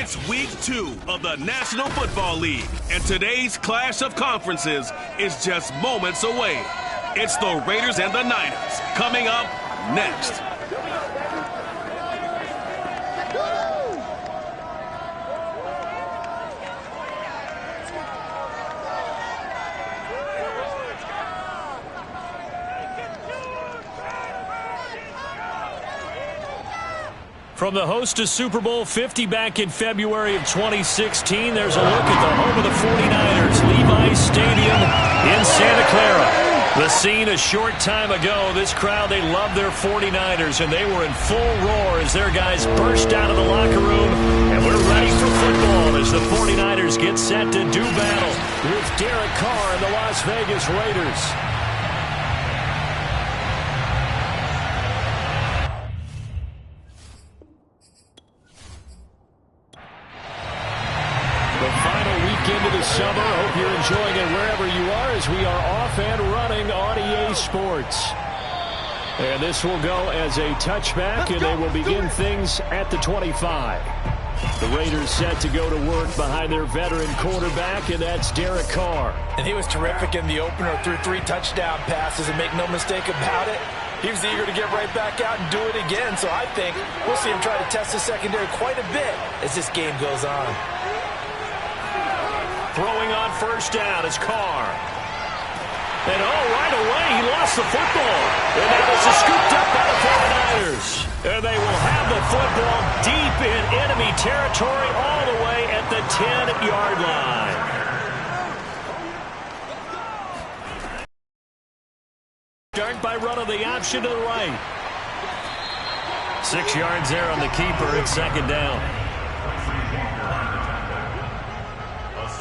It's week 2 of the National Football League, and today's clash of conferences is just moments away. It's the Raiders and the Niners coming up next. From the host to Super Bowl 50 back in February of 2016, there's a look at the home of the 49ers, Levi's Stadium in Santa Clara. The scene a short time ago, this crowd, they loved their 49ers, and they were in full roar as their guys burst out of the locker room, and we're ready for football as the 49ers get set to do battle with Derek Carr and the Las Vegas Raiders. Summer. Hope you're enjoying it wherever you are as we are off and running on EA Sports. And this will go as a touchback, and they will begin things at the 25. The Raiders set to go to work behind their veteran quarterback, and that's Derek Carr. And he was terrific in the opener, threw 3 touchdown passes, and make no mistake about it, he was eager to get right back out and do it again. So I think we'll see him try to test the secondary quite a bit as this game goes on. Throwing on first down is Carr. And right away, he lost the football. And now this is scooped up by the 49ers. And they will have the football deep in enemy territory all the way at the 10-yard line. Start by running the option to the right. 6 yards there on the keeper. It's second down.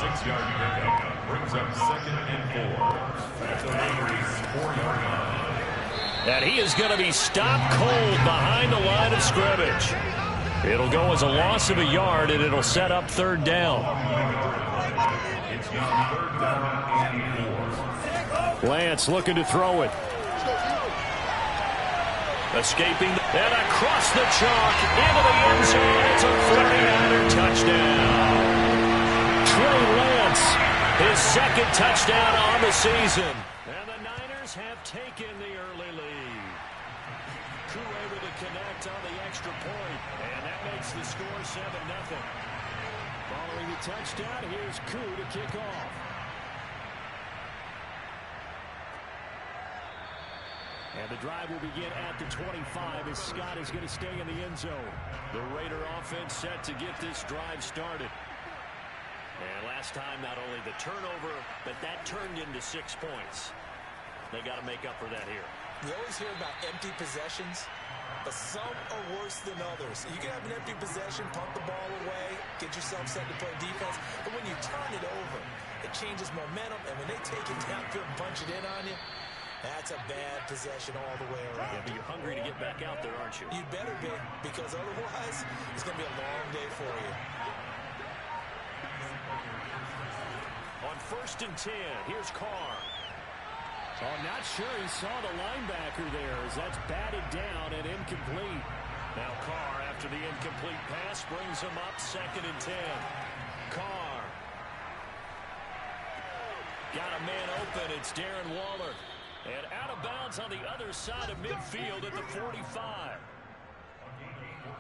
6-yard pickup brings up 2nd and 4. That's a Raiders 4-yard line. And he is going to be stopped cold behind the line of scrimmage. It'll go as a loss of a yard, and it'll set up third down. It's now 3rd down and 4. Lance looking to throw it. Escaping and across the chalk into the end zone. It's a 49er touchdown. Trey Lance, his second touchdown on the season. And the Niners have taken the early lead. Koo able to connect on the extra point, and that makes the score 7-0. Following the touchdown, here's Koo to kick off. And the drive will begin at the 25 as Scott is going to stay in the end zone. The Raider offense set to get this drive started. And last time, not only the turnover, but that turned into 6 points. They got to make up for that here. We always hear about empty possessions, but some are worse than others. You can have an empty possession, punt the ball away, get yourself set to play defense, but when you turn it over, it changes momentum, and when they take it downfield and punch it in on you, that's a bad possession all the way around. Yeah, but you're hungry to get back out there, aren't you? You better be, because otherwise, it's going to be a long day for you. On 1st and 10, here's Carr. Oh, not sure he saw the linebacker there as that's batted down and incomplete. Now Carr, after the incomplete pass, brings him up 2nd and 10. Carr. Got a man open. It's Darren Waller. And out of bounds on the other side of midfield at the 45.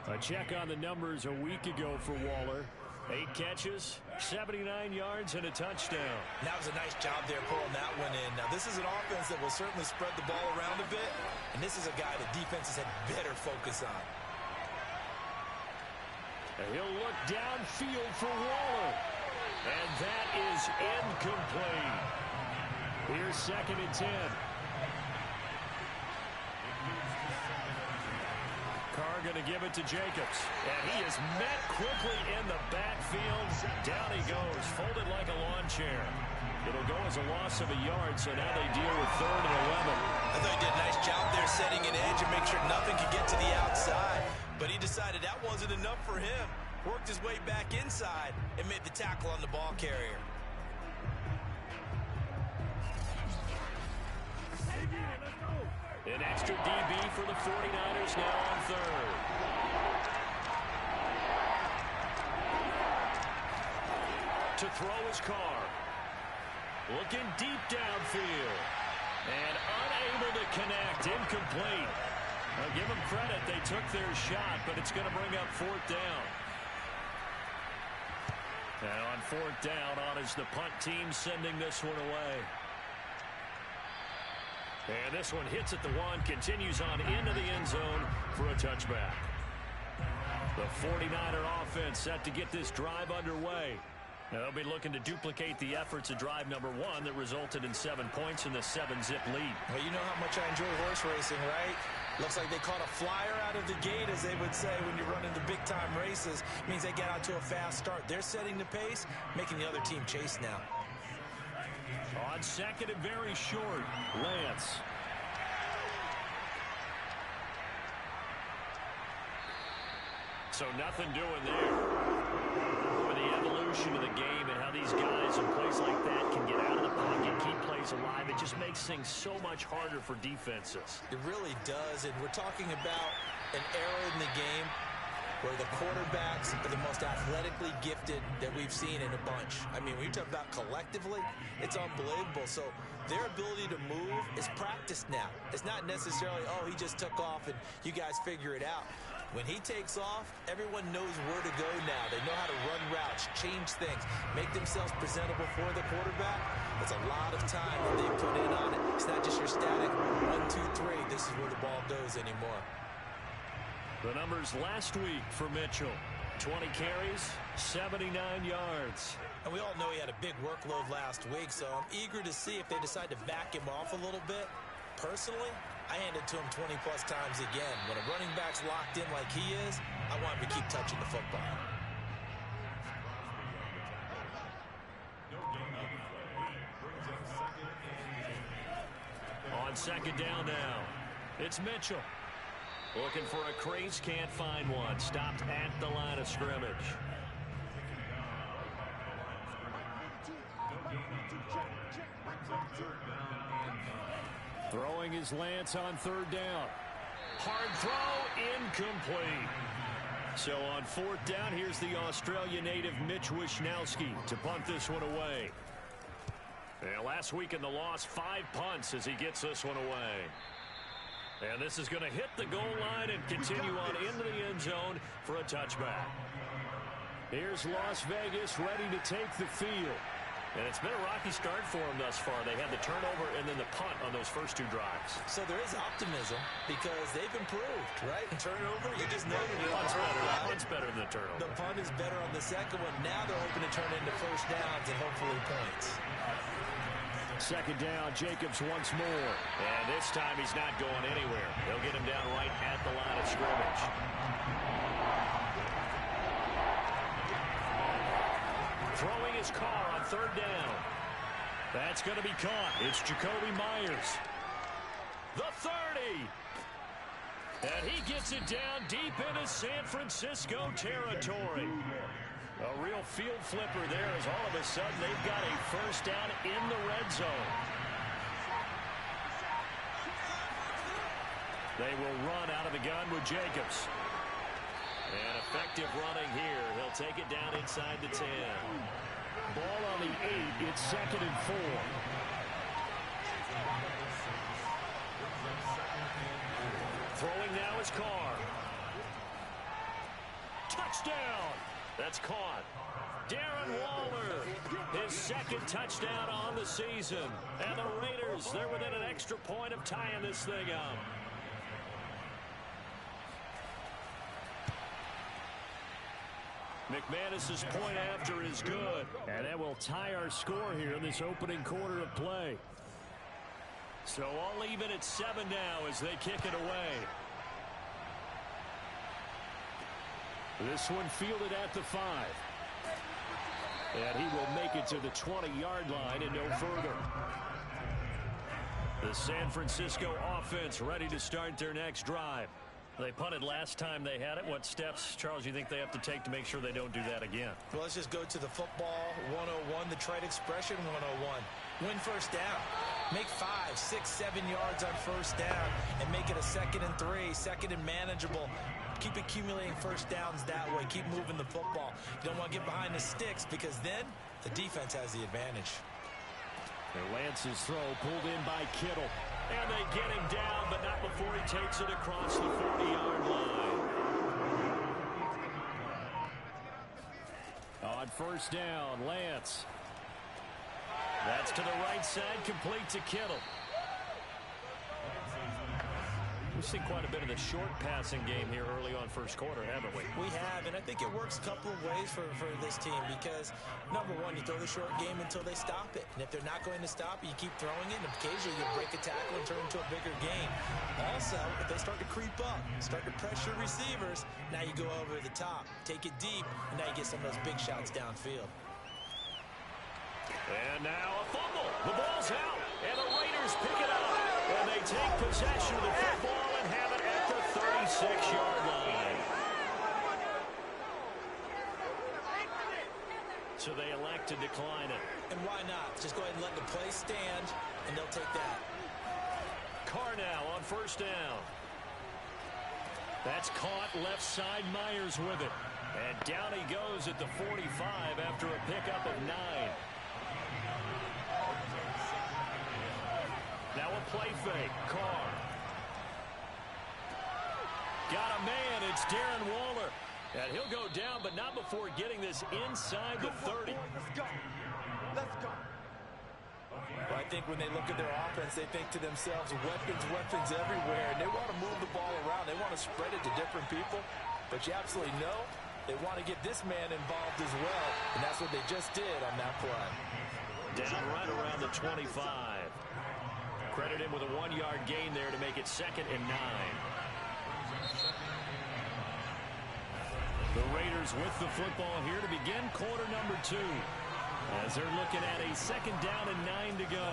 A check on the numbers a week ago for Waller. 8 catches, 79 yards, and a touchdown. That was a nice job there pulling that one in. Now, this is an offense that will certainly spread the ball around a bit, and this is a guy that defenses had better focus on. And he'll look downfield for Waller. And that is incomplete. Here's 2nd and 10. Carr going to give it to Jacobs. And he is met quickly in the backfield. Down he goes, folded like a lawn chair. It'll go as a loss of a yard, so now they deal with 3rd and 11. I thought he did a nice job there setting an edge and make sure nothing could get to the outside. But he decided that wasn't enough for him. Worked his way back inside and made the tackle on the ball carrier. An extra DB for the 49ers now on 3rd. to throw his car. Looking deep downfield. And unable to connect. Incomplete. I'll give them credit. They took their shot, but it's going to bring up fourth down. And on fourth down, on is the punt team sending this one away. And this one hits at the 1, continues on into the end zone for a touchback. The 49er offense set to get this drive underway. Now they'll be looking to duplicate the efforts of drive number 1 that resulted in 7 points in the 7-zip lead. Well, you know how much I enjoy horse racing, right? Looks like they caught a flyer out of the gate, as they would say when you're running the big-time races. It means they get out to a fast start. They're setting the pace, making the other team chase now. On second and very short, Lance. So nothing doing there. With the evolution of the game and how these guys in plays like that can get out of the pocket, keep plays alive, it just makes things so much harder for defenses. It really does, and we're talking about an era in the game where the quarterbacks are the most athletically gifted that we've seen in a bunch. I mean, when you talk about collectively, it's unbelievable. So their ability to move is practiced now. It's not necessarily, oh, he just took off and you guys figure it out. When he takes off, everyone knows where to go now. They know how to run routes, change things, make themselves presentable for the quarterback. It's a lot of time that they put in on it. It's not just your static 1, 2, 3. This is where the ball goes anymore. The numbers last week for Mitchell. 20 carries, 79 yards. And we all know he had a big workload last week, so I'm eager to see if they decide to back him off a little bit. Personally, I hand it to him 20-plus times again. When a running back's locked in like he is, I want him to keep touching the football. On second down now, it's Mitchell. Looking for a crease, can't find one. Stopped at the line of scrimmage. Throwing is Lance on third down. Hard throw, incomplete. So on fourth down, here's the Australia native Mitch Wishnowsky to punt this one away. And last week in the loss, 5 punts as he gets this one away. And this is going to hit the goal line and continue on into the end zone for a touchback. Here's Las Vegas ready to take the field. And it's been a rocky start for them thus far. They had the turnover and then the punt on those first 2 drives. So there is optimism because they've improved, right? And turnover, you just know the punt's better. The punt's better than the turnover. The punt is better on the second one. Now they're hoping to turn into first downs and hopefully points. Second down, Jacobs once more. And this time he's not going anywhere. They'll get him down right at the line of scrimmage. Throwing his car on third down. That's going to be caught. It's Jacoby Myers. The 30. And he gets it down deep into San Francisco territory. A real field flipper there as all of a sudden they've got a first down in the red zone. They will run out of the gun with Jacobs. And effective running here. He'll take it down inside the 10. Ball on the 8. It's second and 4. Throwing now is Carr. Touchdown! That's caught. Darren Waller, his second touchdown on the season. And the Raiders, they're within an extra point of tying this thing up. McManus's point after is good. And that will tie our score here in this opening quarter of play. So all even at 7 now as they kick it away. This one fielded at the 5. And he will make it to the 20-yard line and no further. The San Francisco offense ready to start their next drive. They punted last time they had it. What steps, Charles, you think they have to take to make sure they don't do that again? Well, let's just go to the football 101, the trade expression 101. Win first down. Make 5, 6, 7 yards on first down and make it a 2nd and 3, second and manageable. Keep accumulating first downs that way. Keep moving the football. You don't want to get behind the sticks because then The defense has the advantage. And Lance's throw pulled in by Kittle. And they get him down, but not before he takes it across the 40-yard line. On first down, Lance. That's to the right side, complete to Kittle. We've seen quite a bit of the short passing game here early on first quarter, haven't we? We have, and I think it works a couple of ways for this team because, number one, you throw the short game until they stop it. And if they're not going to stop it, you keep throwing it, and occasionally you'll break a tackle and turn it into a bigger gain. Also, if they start to creep up, start to pressure receivers, now you go over the top, take it deep, and now you get some of those big shots downfield. And now a fumble. The ball's out, and the Raiders pick it up. And they take possession of the football and have it at the 36-yard line. So they elect to decline it. And why not? Just go ahead and let the play stand, and they'll take that. Carr now on first down. That's caught left side. Myers with it. And down he goes at the 45 after a pickup of 9. Now a play fake. Carr. Got a man. It's Darren Waller. And he'll go down, but not before getting this inside the 30. Let's go. Let's go. Well, I think when they look at their offense, they think to themselves, weapons everywhere. And they want to move the ball around. They want to spread it to different people. But you absolutely know they want to get this man involved as well. And that's what they just did on that play. Down right around the 25. Credit him with a 1-yard gain there to make it 2nd and 9. The Raiders with the football here to begin quarter number 2. As they're looking at a 2nd down and 9 to go.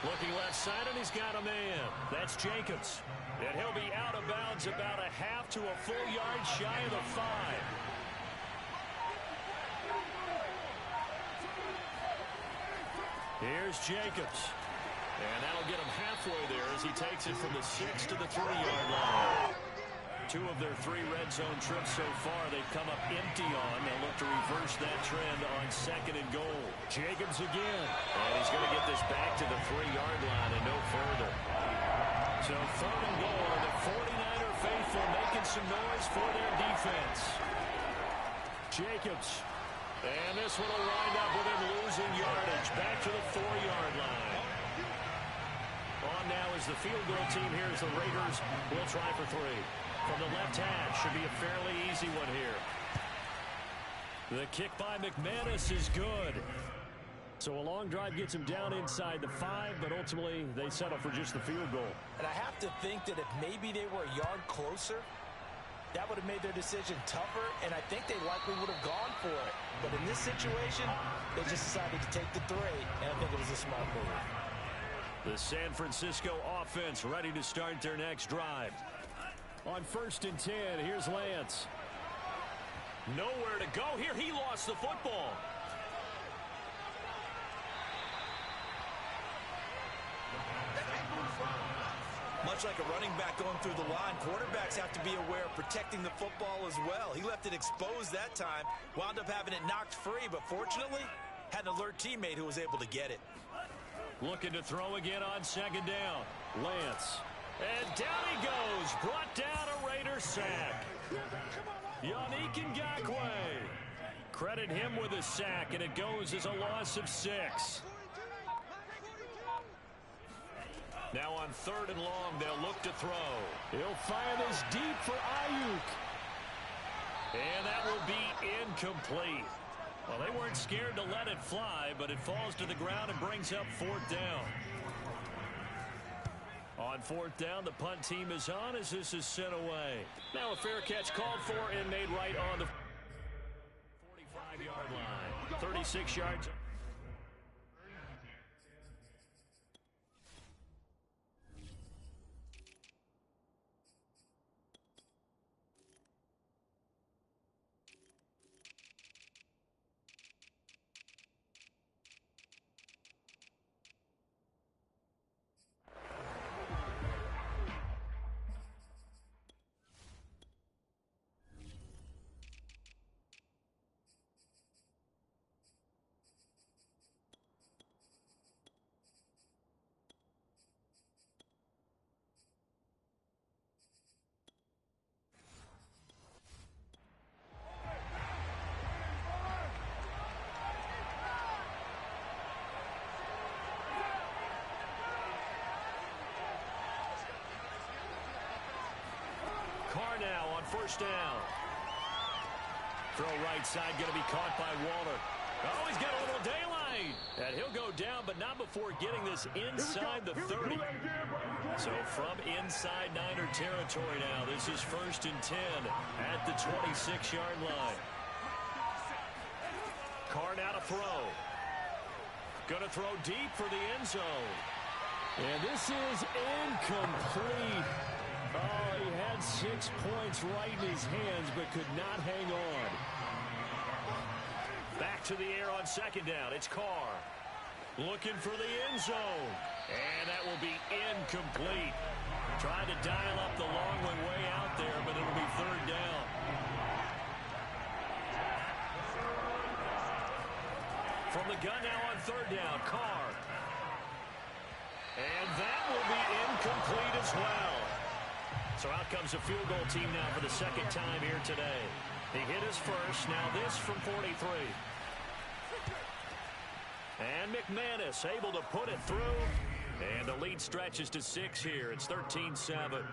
Looking left side, and he's got a man. That's Jacobs. And he'll be out of bounds about a half to a full yard shy of the 5. Here's Jacobs. And that'll get him halfway there as he takes it from the 6 to the 3-yard line. 2 of their 3 red zone trips so far they've come up empty on. They'll look to reverse that trend on 2nd and goal. Jacobs again. And he's going to get this back to the 3-yard line and no further. So 3rd and goal, and the 49er faithful making some noise for their defense. Jacobs. And this one will wind up with him losing yardage. Back to the 4-yard line. On now is the field goal team here as the Raiders will try for 3. From the left hash, should be a fairly easy one here. The kick by McManus is good. So a long drive gets him down inside the 5, but ultimately they settle for just the field goal. And I have to think that if maybe they were a yard closer, that would have made their decision tougher, and I think they likely would have gone for it. But in this situation, they just decided to take the 3, and I think it was a smart move. The San Francisco offense ready to start their next drive. On 1st and 10, here's Lance. Nowhere to go here. He lost the football. Much like a running back going through the line, quarterbacks have to be aware of protecting the football as well. He left it exposed that time, wound up having it knocked free, but fortunately, had an alert teammate who was able to get it. Looking to throw again on 2nd down. Lance. And down he goes. Brought down a Raider sack. Yannick Ngakoue. Credit him with a sack, and it goes as a loss of 6. Now on 3rd and long, they'll look to throw. He'll fire this deep for Ayuk. And that will be incomplete. Well, they weren't scared to let it fly, but it falls to the ground and brings up 4th down. On 4th down, the punt team is on as this is sent away. Now a fair catch called for and made right on the 45-yard line. 36 yards. Carr now on first down. Throw right side, going to be caught by Waller. Oh, he's got a little daylight. And he'll go down, but not before getting this inside the 30. So from inside Niner territory now, this is 1st and 10 at the 26-yard line. Carr now to throw. Going to throw deep for the end zone. And this is incomplete. Oh, he had 6 points right in his hands, but could not hang on. Back to the air on second down. It's Carr. Looking for the end zone. And that will be incomplete. Trying to dial up the long one way out there, but it'll be third down. From the gun now on third down, Carr. And that will be incomplete as well. So out comes a field goal team now for the second time here today. He hit his first, now this from 43. And McManus able to put it through. And the lead stretches to 6 here. It's 13-7.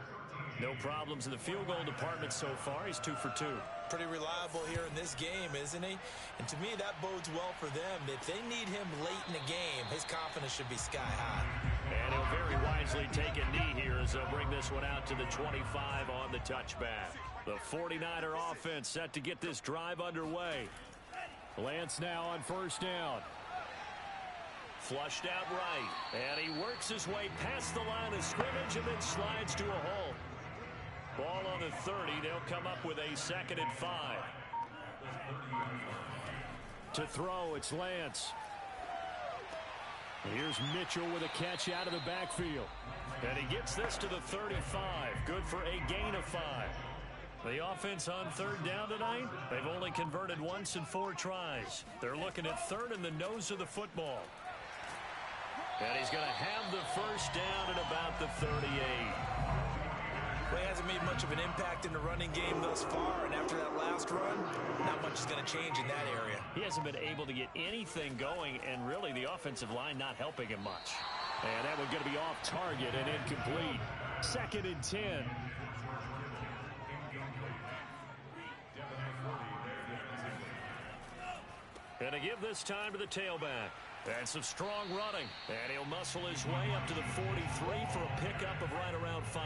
No problems in the field goal department so far. He's 2 for 2. Pretty reliable here in this game, isn't he? And to me, that bodes well for them. If they need him late in the game, his confidence should be sky high. And he'll very wisely take a knee here as they'll bring this one out to the 25 on the touchback. The 49er offense set to get this drive underway. Lance now on first down. Flushed out right. And he works his way past the line of scrimmage and then slides to a halt. Ball on the 30. They'll come up with a 2nd and 5. To throw, it's Lance. Here's Mitchell with a catch out of the backfield. And he gets this to the 35. Good for a gain of 5. The offense on third down tonight, they've only converted once in 4 tries. They're looking at third in the nose of the football. And he's going to have the first down at about the 38. Well, he hasn't made much of an impact in the running game thus far, and after that last run, not much is going to change in that area. He hasn't been able to get anything going, and really the offensive line not helping him much. And that one's going to be off target and incomplete. 2nd and 10. And to give this time to the tailback. And some strong running. And he'll muscle his way up to the 43 for a pickup of right around 5.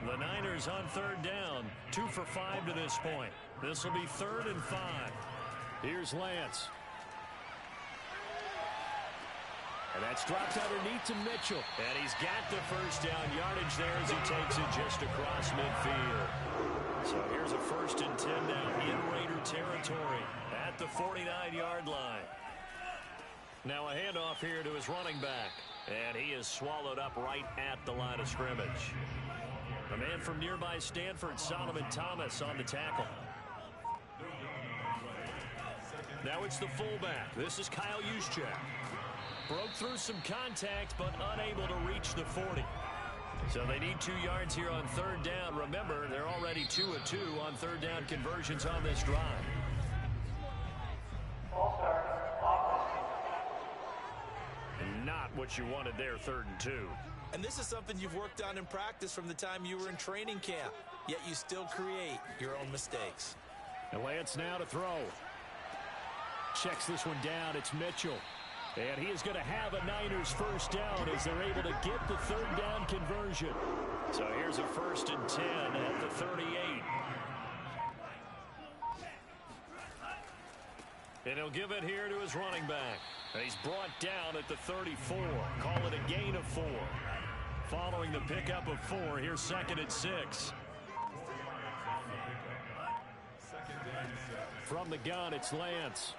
The Niners on third down. 2 for 5 to this point. This will be 3rd and 5. Here's Lance. And that's dropped underneath to Mitchell. And he's got the first down yardage there as he takes it just across midfield. So here's a 1st and 10 now in Raider territory at the 49-yard line. Now a handoff here to his running back. And he is swallowed up right at the line of scrimmage. A man from nearby Stanford, Solomon Thomas, on the tackle. Now it's the fullback. This is Kyle Juszczyk. Broke through some contact, but unable to reach the 40. So they need 2 yards here on third down. Remember, they're already 2 of 2 on third down conversions on this drive. Not what you wanted there, 3rd and 2. And this is something you've worked on in practice from the time you were in training camp. Yet you still create your own mistakes. And Lance now to throw. Checks this one down. It's Mitchell. And he is going to have a Niners first down as they're able to get the third down conversion. So here's a 1st and 10 at the 38. And he'll give it here to his running back. And he's brought down at the 34. Call it a gain of 4. Following the pickup of 4, here's 2nd and 6. From the gun, it's Lance.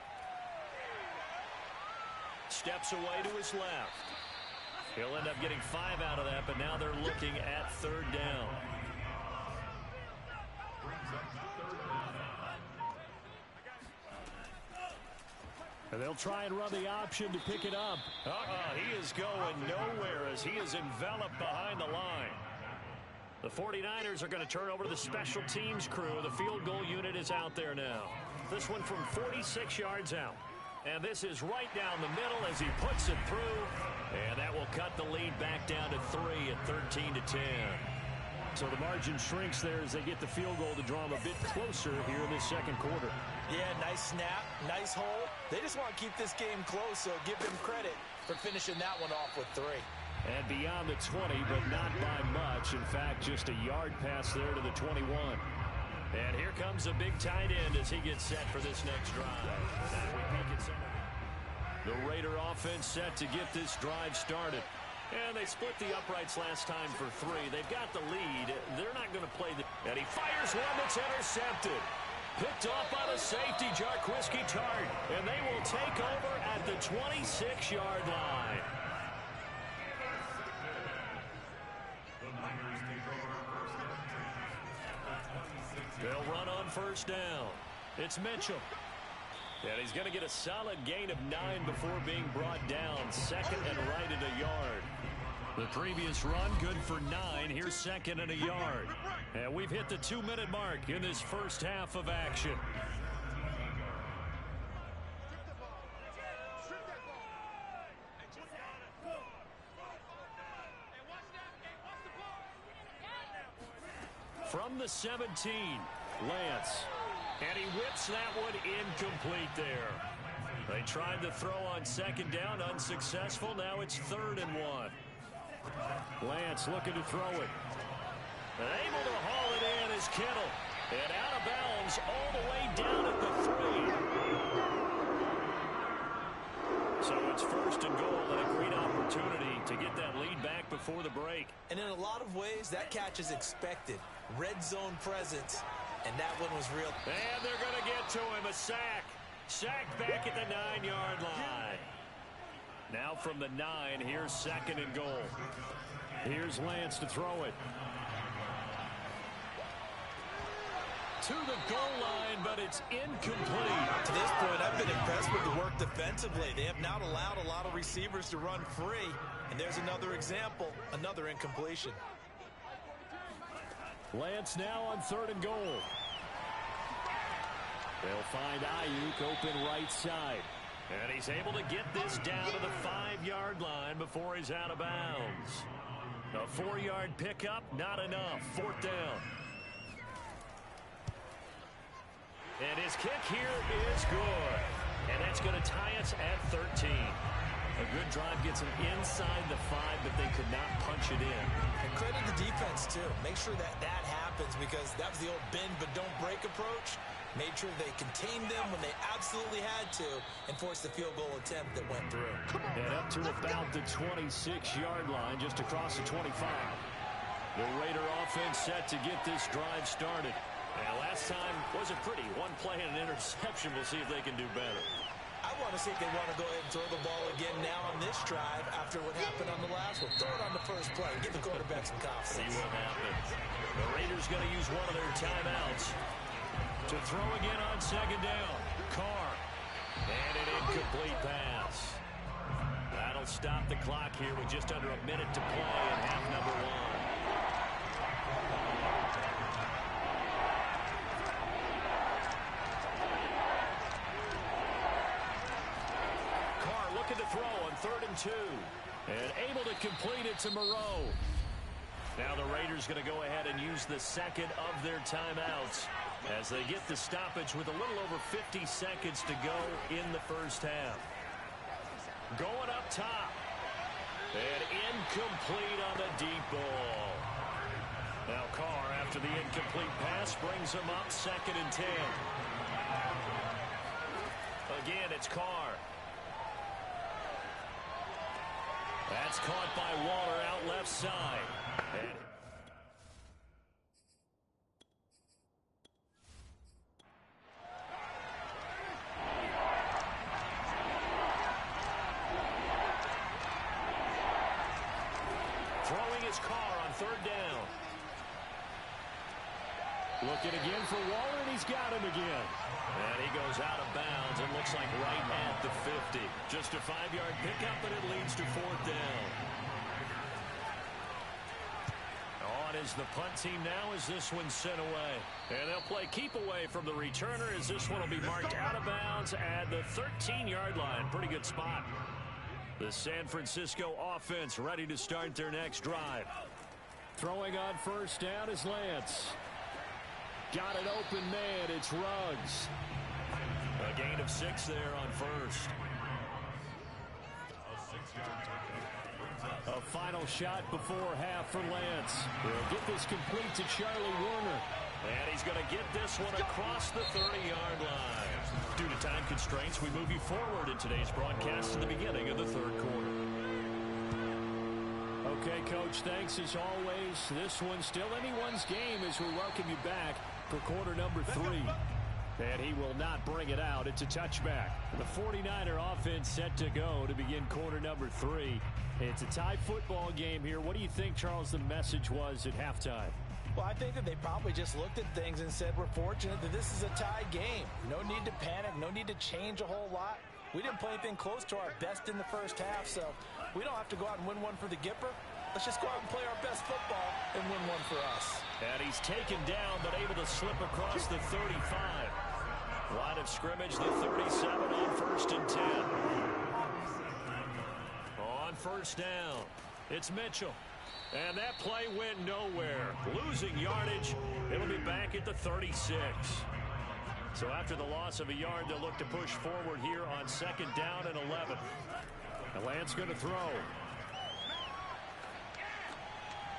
Steps away to his left. He'll end up getting 5 out of that, but now they're looking at third down. And they'll try and run the option to pick it up. He is going nowhere as he is enveloped behind the line. The 49ers are going to turn over to the special teams crew. The field goal unit is out there now. This one from 46 yards out. And this is right down the middle as he puts it through. And that will cut the lead back down to 3 at 13-10. So the margin shrinks there as they get the field goal to draw them a bit closer here in this second quarter. Yeah, nice snap, nice hole. They just want to keep this game close, so give them credit for finishing that one off with 3. And beyond the 20, but not by much. In fact, just a yard pass there to the 21. And here comes a big tight end as he gets set for this next drive. Now we peek at some of the Raider offense set to get this drive started. And they split the uprights last time for 3. They've got the lead. They're not going to play the... And he fires one that's intercepted. Picked off by the safety, Jarquiski Tartt. And they will take over at the 26-yard line. They'll run on first down. It's Mitchell. And he's going to get a solid gain of 9 before being brought down. Second and right at a yard. The previous run good for 9. Here's second and a yard. And we've hit the 2-minute mark in this first half of action. From the 17, Lance. And he whips that one incomplete there. They tried to throw on second down, unsuccessful. Now it's 3rd and 1. Lance looking to throw it. Able to haul it in is Kittle. And out of bounds all the way down at the 3. So it's 1st and goal and a great opportunity to get that lead back before the break. And in a lot of ways, that catch is expected. Red zone presence. And that one was real. And they're going to get to him. A sack. Sacked back at the 9-yard line. Now from the 9, here's 2nd and goal. Here's Lance to throw it. To the goal line, but it's incomplete. To this point, I've been impressed with the work defensively. They have not allowed a lot of receivers to run free. And there's another example, another incompletion. Lance now on 3rd and goal. They'll find Ayuk open right side. And he's able to get this down to the 5-yard line before he's out of bounds. A 4-yard pickup, not enough. 4th down. And his kick here is good. And that's going to tie us at 13. A good drive gets them inside the 5, but they could not punch it in. And credit the defense, too. Make sure that happens because that was the old bend but don't break approach. Made sure they contained them when they absolutely had to and forced the field goal attempt that went through. And up to about the 26-yard line, just across the 25. The Raider offense set to get this drive started. And last time was a pretty one play and an interception. We'll see if they can do better. I want to see if they want to go ahead and throw the ball again now on this drive after what happened on the last one. Throw it on the first play. Give the quarterback some confidence. See what happens. The Raiders going to use one of their timeouts to throw again on second down. Carr. And an incomplete pass. That'll stop the clock here with just under a minute to play in half number 1. To throw on 3rd and 2. And able to complete it to Moreau. Now the Raiders going to go ahead and use the second of their timeouts as they get the stoppage with a little over 50 seconds to go in the first half. Going up top. And incomplete on the deep ball. Now Carr, after the incomplete pass, brings him up 2nd and 10. Again, it's Carr. That's caught by Waller out left side. And throwing his Carr on 3rd down. Looking again for Waller, and he's got him again. And he goes out of bounds and looks like right at the 50. Just a 5-yard pickup, but it leads to 4th down. On is the punt team now as this one's sent away. And they'll play keep away from the returner as this one will be marked out of bounds at the 13-yard line. Pretty good spot. The San Francisco offense ready to start their next drive. Throwing on first down is Lance. Got an open man. It's Ruggs. A gain of 6 there on first. A final shot before half for Lance. He'll get this complete to Charlie Warner. And he's going to get this one across the 30-yard line. Due to time constraints, we move you forward in today's broadcast to the beginning of the third quarter. Okay, Coach, thanks as always. This one's still anyone's game as we welcome you back for quarter number 3. And he will not bring it out. It's a touchback. The 49er offense set to go to begin quarter number 3. It's a tie football game here. What do you think, Charles, the message was at halftime? Well, I think that they probably just looked at things and said, we're fortunate that this is a tie game. No need to panic. No need to change a whole lot. We didn't play anything close to our best in the first half, so we don't have to go out and win one for the Gipper. Let's just go out and play our best football and win one for us. And he's taken down, but able to slip across the 35. Line of scrimmage, the 37 on first and 10. On first down, it's Mitchell. And that play went nowhere. Losing yardage, it'll be back at the 36. So after the loss of a yard, they'll look to push forward here on second down and 11. And Lance going to throw.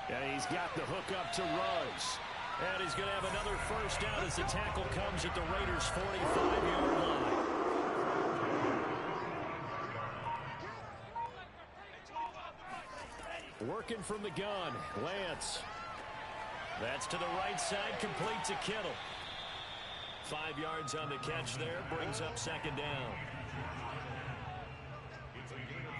And he's got the hook up to Ruggs. And he's going to have another first down as the tackle comes at the Raiders' 45-yard line. Working from the gun, Lance. That's to the right side, complete to Kittle. 5 yards on the catch there, brings up second down. It's a gain of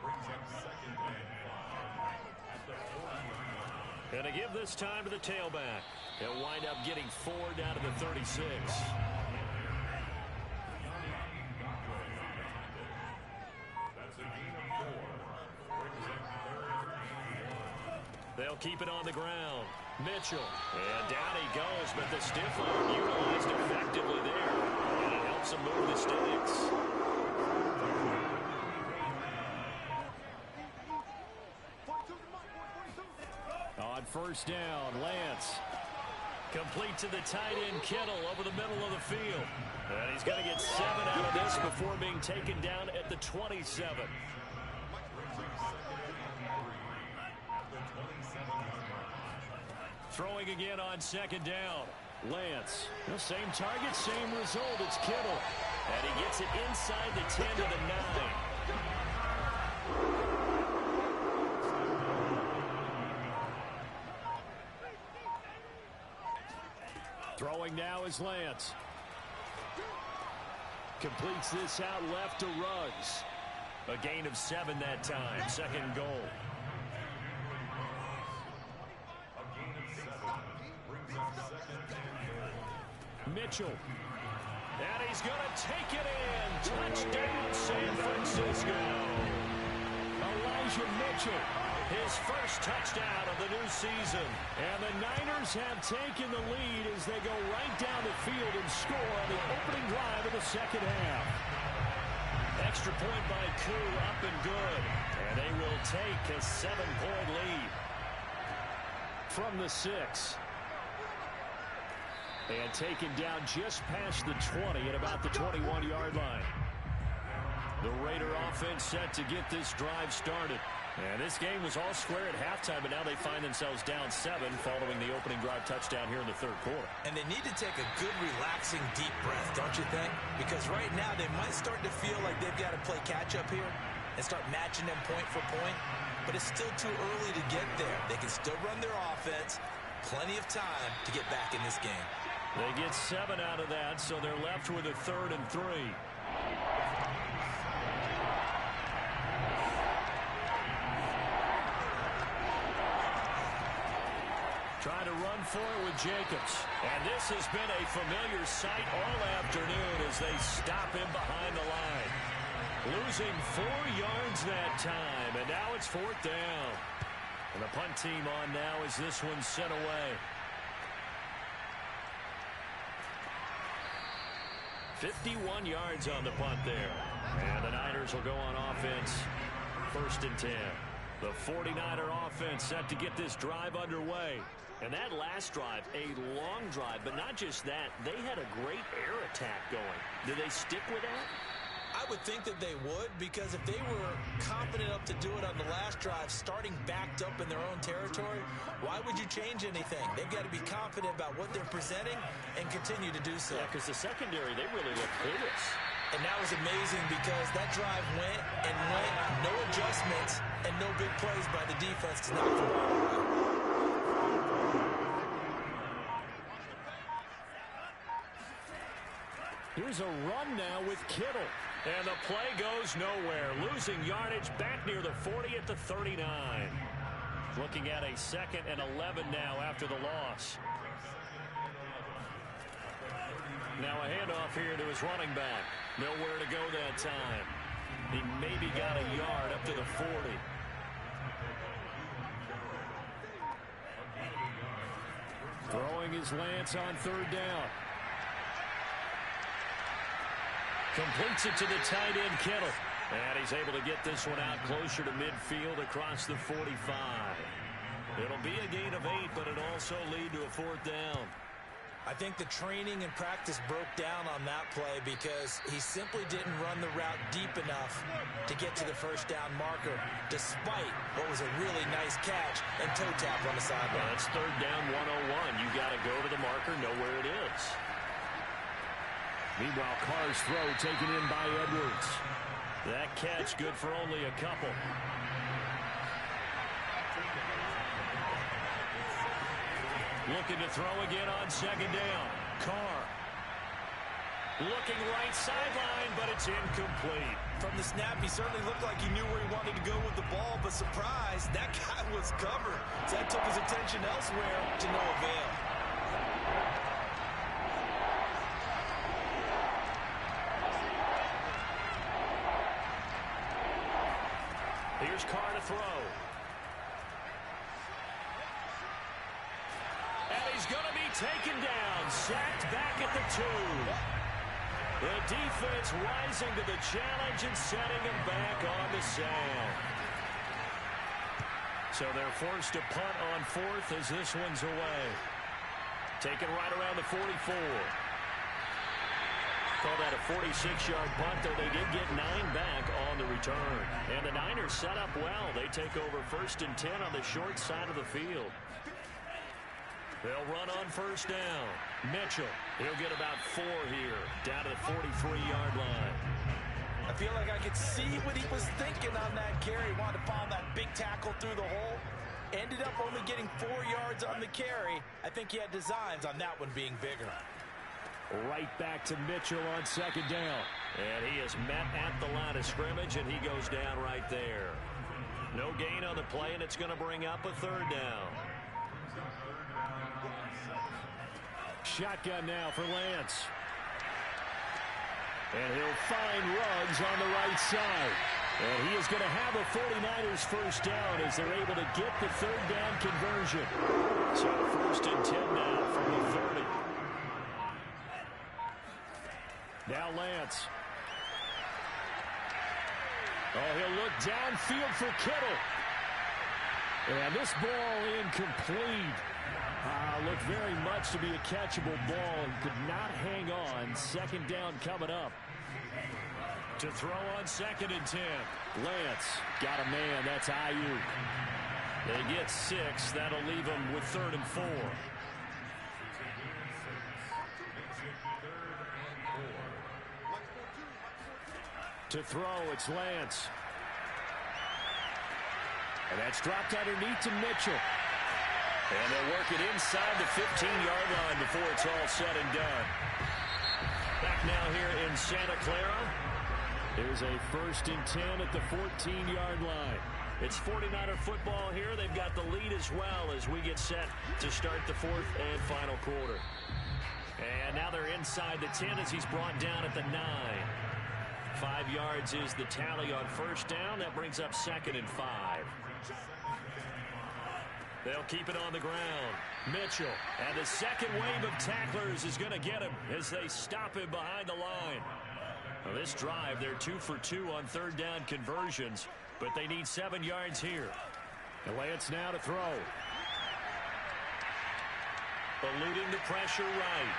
5. Brings up second and 5 at the 40-yard line. And to give this time to the tailback. He'll wind up getting 4 down to the 36. That's a gain of 4. Brings up third and 1. They'll keep it on the ground. Mitchell. And down he goes, but the stiff arm utilized effectively there. And it helps him move the sticks. On first down, Lance. Complete to the tight end, Kittle, over the middle of the field. And he's going to get 7 out of this before being taken down at the 27. Throwing again on second down. Lance. The same target, same result. It's Kittle. And he gets it inside the 10 to the 9. Throwing now is Lance. Completes this out left to Ruggs. A gain of 7 that time. Second goal. Mitchell. And he's going to take it in. Touchdown, San Francisco. Elijah Mitchell, his first touchdown of the new season. And the Niners have taken the lead as they go right down the field and score on the opening drive of the second half. Extra point by Koo, up and good. And they will take a 7-point lead from the 6. And taken down just past the 20 at about the 21-yard line. The Raider offense set to get this drive started. And this game was all square at halftime, but now they find themselves down 7 following the opening drive touchdown here in the third quarter. And they need to take a good, relaxing, deep breath, don't you think? Because right now they might start to feel like they've got to play catch-up here and start matching them point for point. But it's still too early to get there. They can still run their offense. Plenty of time to get back in this game. They get 7 out of that, so they're left with a 3rd and 3. Trying to run for it with Jacobs. And this has been a familiar sight all afternoon as they stop him behind the line. Losing 4 yards that time, and now it's 4th down. And the punt team on now as this one's sent away. 51 yards on the punt there. And the Niners will go on offense. 1st and 10. The 49er offense set to get this drive underway. And that last drive, a long drive, but not just that. They had a great air attack going. Do they stick with that? I would think that they would, because if they were confident enough to do it on the last drive, starting backed up in their own territory, why would you change anything? They've got to be confident about what they're presenting and continue to do so. Yeah, because the secondary, they really look clueless. And that was amazing because that drive went and went, no adjustments, and no big plays by the defense to knock the ball away. Here's a run now with Kittle. And the play goes nowhere. Losing yardage back near the 40 at the 39. Looking at a 2nd and 11 now after the loss. Now a handoff here to his running back. Nowhere to go that time. He maybe got a yard up to the 40. Throwing his Lance on 3rd down. Completes it to the tight end, Kittle. And he's able to get this one out closer to midfield across the 45. It'll be a gain of 8, but it also lead to a 4th down. I think the training and practice broke down on that play because he simply didn't run the route deep enough to get to the 1st down marker, despite what was a really nice catch and toe tap on the sideline. Well, it's 3rd down 101. You got to go to the marker, know where it is. Meanwhile, Carr's throw taken in by Edwards. That catch good for only a couple. Looking to throw again on 2nd down. Carr. Looking right sideline, but it's incomplete. From the snap, he certainly looked like he knew where he wanted to go with the ball, but surprise, that guy was covered. So that took his attention elsewhere to no avail. Here's Carr to throw. And he's going to be taken down. Sacked back at the 2. The defense rising to the challenge and setting him back on the sand. So they're forced to punt on 4th as this one's away. Taken right around the 44. Call that a 46-yard punt, though they did get 9 back on the return. And the Niners set up well. They take over 1st and 10 on the short side of the field. They'll run on 1st down. Mitchell, he'll get about 4 here, down to the 43-yard line. I feel like I could see what he was thinking on that carry. Wanted to follow that big tackle through the hole. Ended up only getting 4 yards on the carry. I think he had designs on that one being bigger. Right back to Mitchell on 2nd down. And he is met at the line of scrimmage, and he goes down right there. No gain on the play, and it's going to bring up a 3rd down. Shotgun now for Lance. And he'll find Ruggs on the right side. And he is going to have a 49ers 1st down as they're able to get the 3rd down conversion. So 1st and 10 now from the 30. Now Lance. Oh, he'll look downfield for Kittle. And this ball incomplete. Looked very much to be a catchable ball and could not hang on. 2nd down coming up. To throw on 2nd and 10. Lance got a man. That's Ayuk. They get 6. That'll leave them with 3rd and 4. To throw, it's Lance. And that's dropped underneath to Mitchell. And they'll work it inside the 15-yard line before it's all said and done. Back now here in Santa Clara. There's a 1st and 10 at the 14-yard line. It's 49er football here. They've got the lead as well as we get set to start the 4th and final quarter. And now they're inside the 10 as he's brought down at the 9. 5 yards is the tally on 1st down. That brings up 2nd and 5. They'll keep it on the ground. Mitchell, and the second wave of tacklers is going to get him as they stop him behind the line. Now this drive, they're 2 for 2 on 3rd down conversions. but they need 7 yards here. And Lance now to throw. Eluding the pressure right.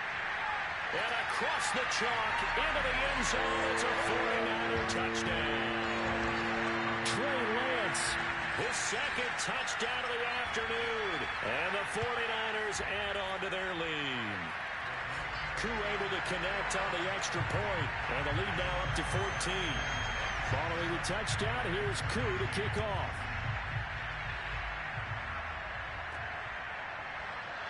And across the chalk into the end zone. It's a 49er touchdown. Trey Lance, his second touchdown of the afternoon. And the 49ers add on to their lead. Koo able to connect on the extra point. And the lead now up to 14. Following the touchdown, here's Koo to kick off.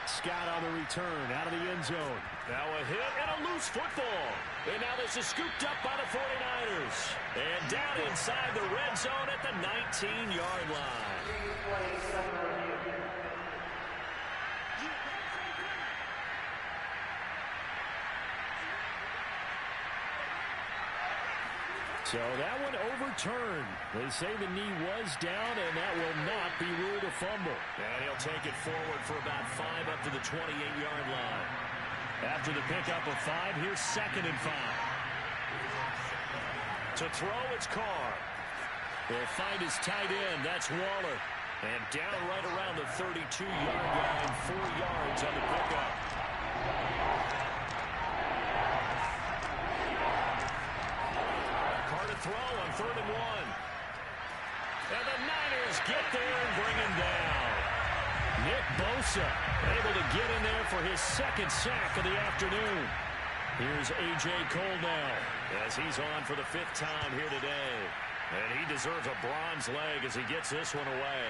Scott on the return out of the end zone. Now a hit and a loose football. And now this is scooped up by the 49ers. And down inside the red zone at the 19-yard line. So that one overturned. They say the knee was down, and that will not be ruled a fumble. And he'll take it forward for about 5 up to the 28-yard line. After the pickup of 5, here's 2nd and 5. To throw, it's Carr. They'll find his tight end. That's Waller. And down right around the 32-yard line, 4 yards on the pickup. Throw on 3rd and 1. And the Niners get there and bring him down. Nick Bosa able to get in there for his 2nd sack of the afternoon. Here's A.J. Cole now as he's on for the 5th time here today. And he deserves a bronze leg as he gets this one away.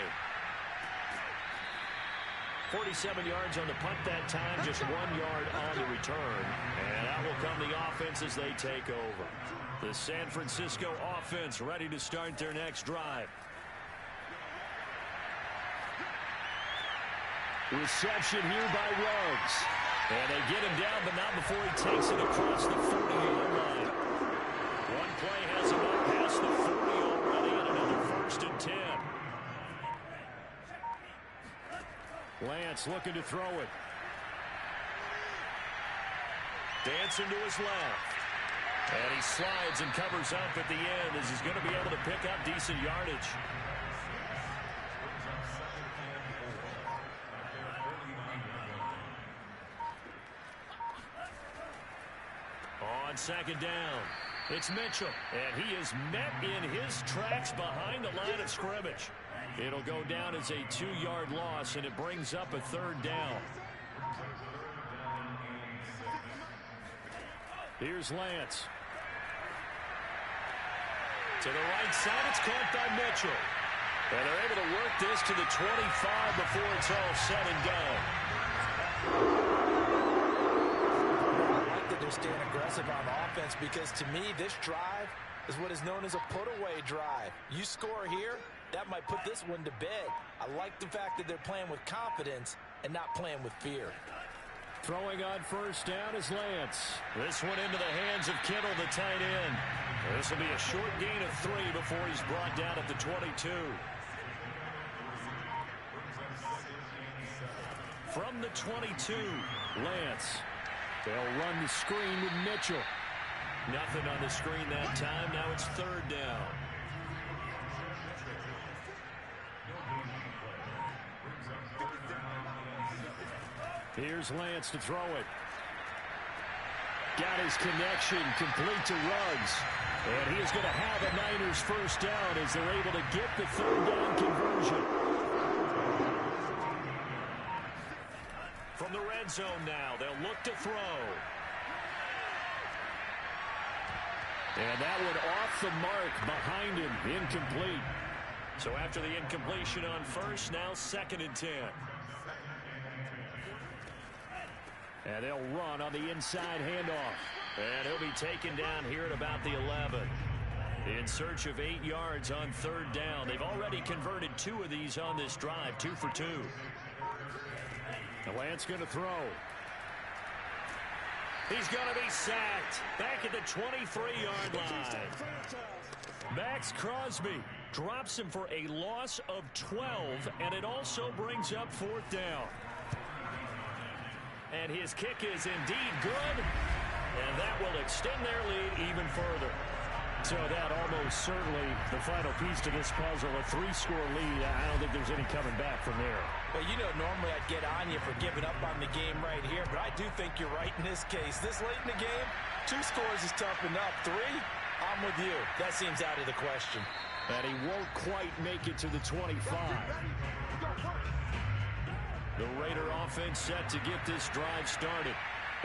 47 yards on the punt that time, just 1 yard on the return. And out will come the offense as they take over. The San Francisco offense ready to start their next drive. Reception here by Ruggs. And they get him down, but not before he takes it across the 40-yard line. One play has him up past the 40 already, and another 1st and 10. Lance looking to throw it. Dancing to his left. And he slides and covers up at the end as he's going to be able to pick up decent yardage. On 2nd down, it's Mitchell. And he is met in his tracks behind the line of scrimmage. It'll go down as a 2-yard loss, and it brings up a 3rd down. Here's Lance. To the right side, it's caught by Mitchell. And they're able to work this to the 25 before it's all said and done. I like that they're staying aggressive on offense because to me, this drive is what is known as a put-away drive. You score here, that might put this one to bed. I like the fact that they're playing with confidence and not playing with fear. Throwing on 1st down is Lance. This one into the hands of Kittle, the tight end. This will be a short gain of 3 before he's brought down at the 22. From the 22, Lance. They'll run the screen with Mitchell. Nothing on the screen that time. Now it's 3rd down. Here's Lance to throw it. Got his connection complete to Ruggs. And he is going to have a Niners 1st down as they're able to get the 3rd down conversion. From the red zone now, they'll look to throw. And that one off the mark behind him, incomplete. So after the incompletion on 1st, now 2nd and 10. And they'll run on the inside handoff. And he'll be taken down here at about the 11. In search of 8 yards on 3rd down. They've already converted 2 of these on this drive, 2 for 2. The Lance going to throw. He's going to be sacked back at the 23-yard line. Max Crosby drops him for a loss of 12, and it also brings up 4th down. And his kick is indeed good, and that will extend their lead even further. So that almost certainly the final piece to this puzzle, a 3-score lead. I don't think there's any coming back from there. Well, you know, normally I'd get on you for giving up on the game right here, but I do think you're right in this case. This late in the game, 2 scores is tough enough. 3, I'm with you. That seems out of the question. And he won't quite make it to the 25. The Raider offense set to get this drive started.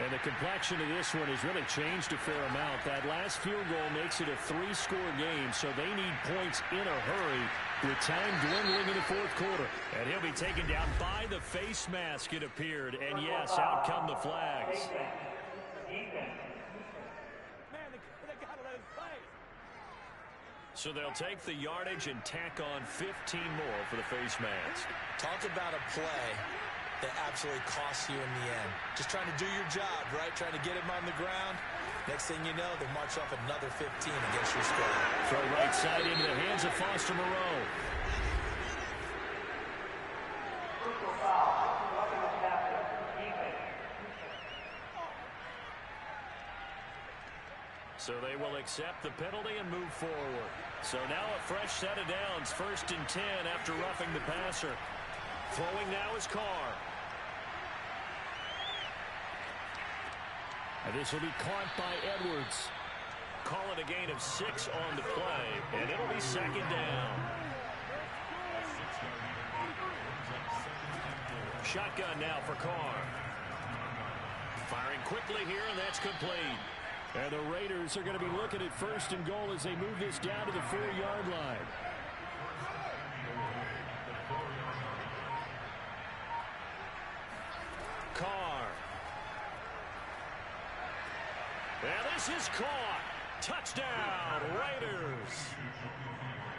And the complexion of this one has really changed a fair amount. That last field goal makes it a 3-score game, so they need points in a hurry with time dwindling in the 4th quarter. And he'll be taken down by the face mask, it appeared. And, yes, out come the flags. So they'll take the yardage and tack on 15 more for the face mask. Talk about a play that absolutely costs you in the end. Just trying to do your job, right? Trying to get him on the ground. Next thing you know, they march off another 15 against your squad. Throw right side into the hands of Foster Moreau. So they will accept the penalty and move forward. So now a fresh set of downs, 1st and 10 after roughing the passer. Throwing now is Carr. And this will be caught by Edwards. Call it a gain of 6 on the play, and it'll be 2nd down. Shotgun now for Carr. Firing quickly here, and that's complete. And the Raiders are going to be looking at 1st and goal as they move this down to the 4-yard line. Carr. And this is caught. Touchdown, Raiders.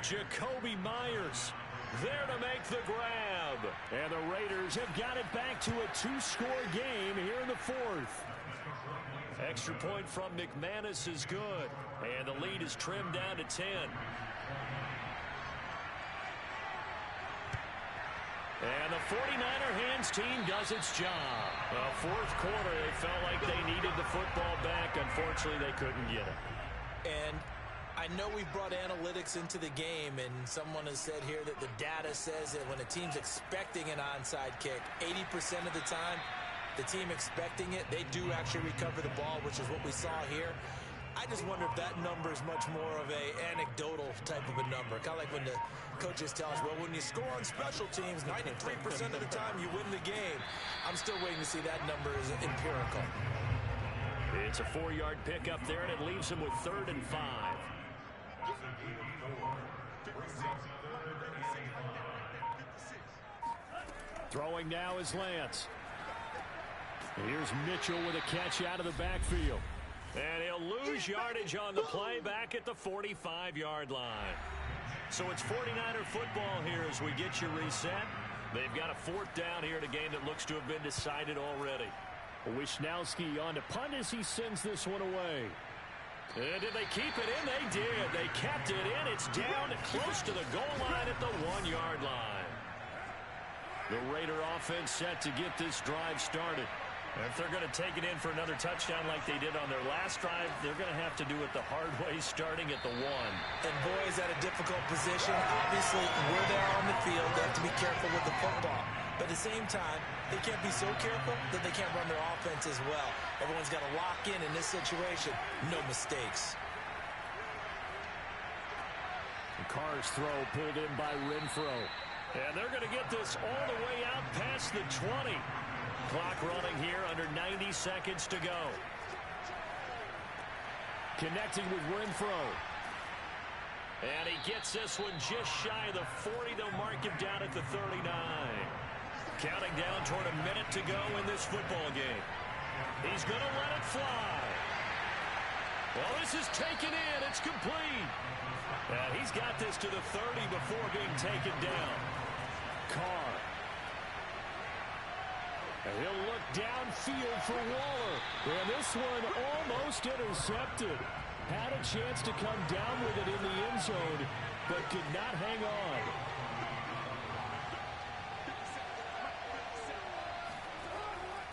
Jakobi Meyers there to make the grab. And the Raiders have got it back to a 2-score game here in the 4th. Extra point from McManus is good. And the lead is trimmed down to 10. And the 49er hands team does its job. Well, 4th quarter, they felt like they needed the football back. Unfortunately, they couldn't get it. And I know we brought analytics into the game, and someone has said here that the data says that when a team's expecting an onside kick, 80% of the time, the team expecting it, they do actually recover the ball, which is what we saw here. I just wonder if that number is much more of a anecdotal type of a number. Kind of like when the coaches tell us, well, when you score on special teams, 93% of the time you win the game. I'm still waiting to see that number is empirical. It's a 4-yard pickup there, and it leaves them with 3rd and 5. Throwing now is Lance. Here's Mitchell with a catch out of the backfield. And he'll lose yardage on the play back at the 45-yard line. So it's 49er football here as we get you reset. They've got a 4th down here in a game that looks to have been decided already. Wisnowski on to punt as he sends this one away. And did they keep it in? They did. They kept it in. It's down close to the goal line at the 1-yard line. The Raider offense set to get this drive started. If they're going to take it in for another touchdown like they did on their last drive, they're going to have to do it the hard way, starting at the 1. And boy, is that a difficult position. Obviously, where they are on the field, they have to be careful with the football. But at the same time, they can't be so careful that they can't run their offense as well. Everyone's got to lock in this situation. No mistakes. Carr's throw pulled in by Renfro. And they're going to get this all the way out past the 20. Clock running here under 90 seconds to go. Connecting with Renfro. And he gets this one just shy of the 40. They'll mark him down at the 39. Counting down toward a minute to go in this football game. He's going to let it fly. Well, this is taken in. It's complete. And he's got this to the 30 before being taken down. Carr. And he'll look downfield for Waller. And this one almost intercepted. Had a chance to come down with it in the end zone, but could not hang on.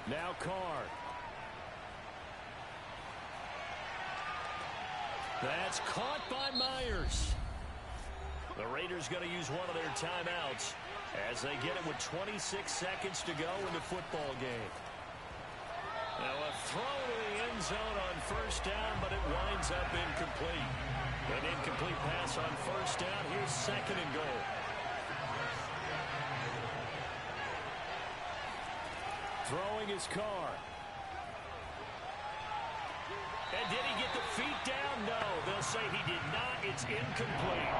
Now Carr. That's caught by Myers. The Raiders going to use one of their timeouts as they get it with 26 seconds to go in the football game. Now a throw to the end zone on first down, but it winds up incomplete. An incomplete pass on first down. Here's second and goal. Throwing his Carr. And did he get the feet down? No, they'll say he did not. It's incomplete.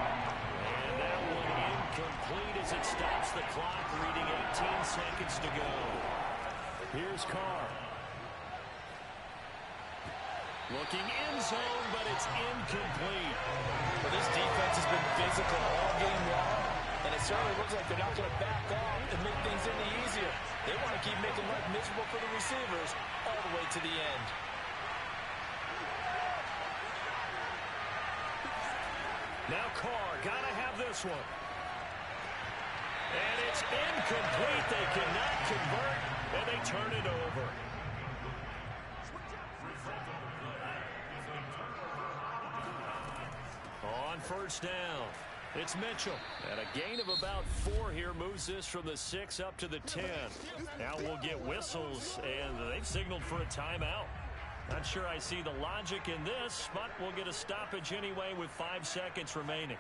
And that one incomplete as it stops the clock, reading 18 seconds to go. Here's Carr. Looking in zone, but it's incomplete. Well, this defense has been physical all game long, and it certainly looks like they're not going to back off and make things any easier. They want to keep making life miserable for the receivers all the way to the end. Now Carr, gotta have this one. And it's incomplete. They cannot convert, and they turn it over. On first down, it's Mitchell. And a gain of about 4 here moves this from the 6 up to the 10. Now we'll get whistles, and they've signaled for a timeout. Not sure I see the logic in this, but we'll get a stoppage anyway with 5 seconds remaining.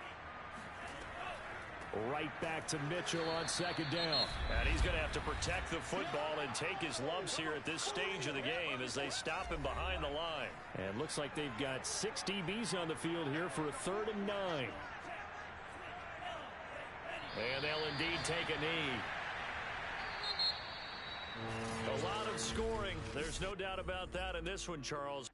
Right back to Mitchell on second down. And he's going to have to protect the football and take his lumps here at this stage of the game as they stop him behind the line. And looks like they've got 6 DBs on the field here for a 3rd and 9. And they'll indeed take a knee. A lot of scoring. There's no doubt about that in this one, Charles.